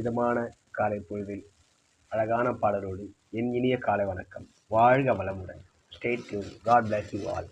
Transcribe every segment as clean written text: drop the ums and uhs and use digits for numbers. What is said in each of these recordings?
இதமான காலை பொழுதில் அழகான பாடலோடு என் இனிய காலை வணக்கம். வாழ்க வளமுடன். Stay tune. God bless you all.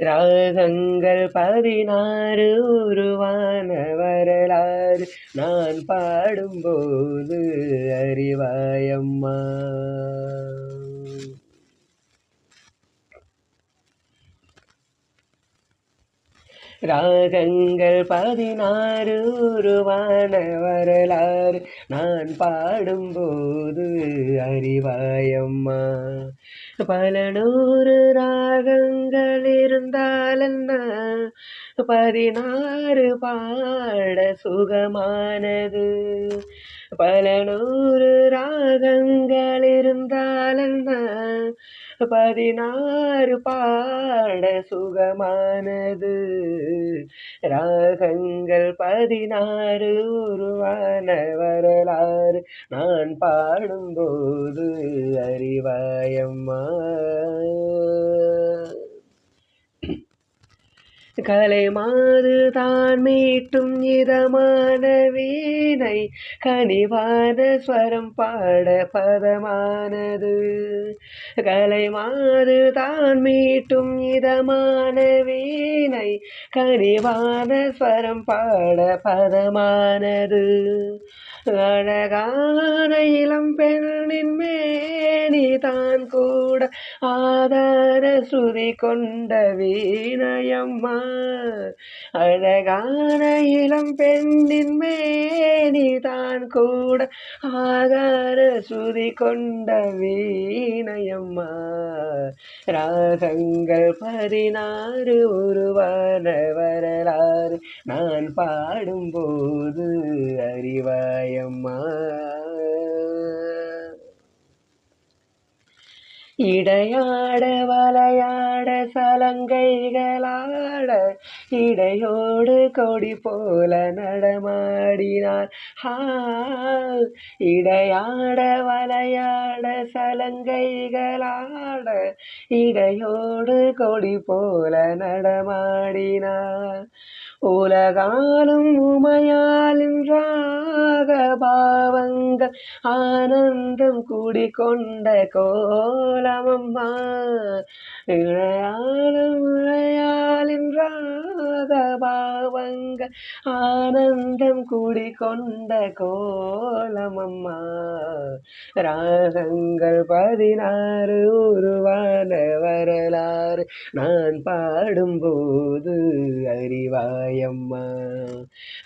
ராகங்கள் 16 உருவான வரலாறு நான் பாடும்போது அறிவாயம்மா. ராகங்கள் 16 உருவான வரலாறு நான் பாடும்போது அறிவாயம்மா. பல 100 ராகங்கள் இருந்தாலென்ன, 16 பாட சுகமானது. பல 100 ராகங்கள் இருந்தாலென்ன, 16 பாட சுகமானது. ராகங்கள் 16 உருவான வரலாறு நான் பாடும்போது அறிவாயம்மா. கலை மாது தான் மீட்டும் இதமான வீணை கனிவான ஸ்வரம் பாட பதமானது. கலை மாது தான் மீட்டும் இதமான வீணை கனிவான ஸ்வரம் பாட பதமானது. அழகான இளம் பெண்ணின் மேனி தான் கூட ஆதார ஸ்ருதி கொண்ட வீணையம்மா. அழகான இளம் பெண்ணின் மேனி தான் கூட ஆதார ஸ்ருதி கொண்ட வீணையம்மா. ராகங்கள் 16 உருவான வரலாறு நான் பாடும்போது அறிவாயம்மா. இடையாட வளையாட சலங்கைகளாட இடையோடு கொடி போல நடமாடினார். இடையாட வளையாட சலங்கைகளாட இடையோடு கொடி போல நடமாடினார். உலகாலும் உமையாலின் ராக பாவங்கள் ஆனந்தம் குடிகொண்ட கோலமம்மா. இளையாலும் உமையாலின் ராக பாவங்கள் ஆனந்தம் குடிகொண்ட கோலமம்மா. ராகங்கள் 16 உருவான வரலாறு நான் பாடும்போது அறிவாயம்மா.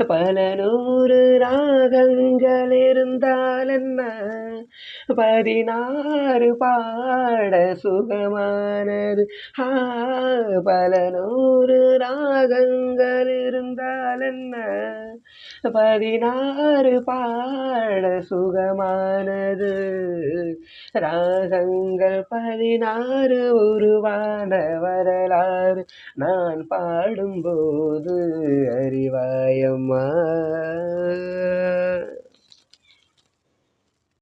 பல 100 ராகங்கள் இருந்தாலென்ன, 16 பாட சுகமானது. பல 100 ராகங்கள் இருந்தாலென்ன, 16 பாட சுகமானது. ராகங்கள் 16 உருவான வரலாறு நான் பாடும்போது அறிவாயம்மா.